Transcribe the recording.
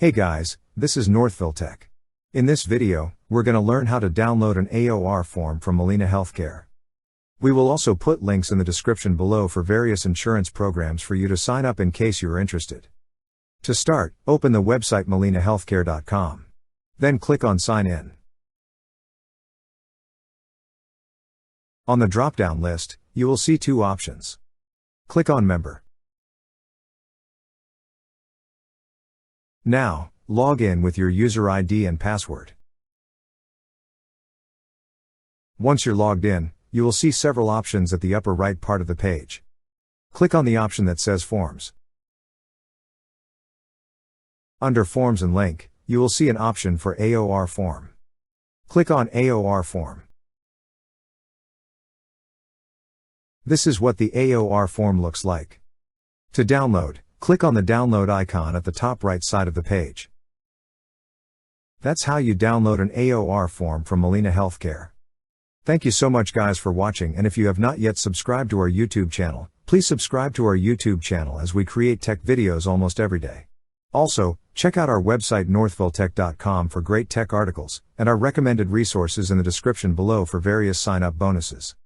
Hey guys, this is Northville Tech. In this video, we're going to learn how to download an AOR form from Molina Healthcare. We will also put links in the description below for various insurance programs for you to sign up in case you are interested. To start, open the website molinahealthcare.com. Then click on Sign In. On the drop-down list, you will see two options. Click on Member. Now, log in with your user ID and password. Once you're logged in, you will see several options at the upper right part of the page. Click on the option that says Forms. Under Forms and Link, you will see an option for AOR Form. Click on AOR Form. This is what the AOR form looks like. To download, click on the download icon at the top right side of the page. That's how you download an AOR form from Molina Healthcare. Thank you so much guys for watching, and if you have not yet subscribed to our YouTube channel, please subscribe to our YouTube channel as we create tech videos almost every day. Also, check out our website northvilletech.com for great tech articles, and our recommended resources in the description below for various sign-up bonuses.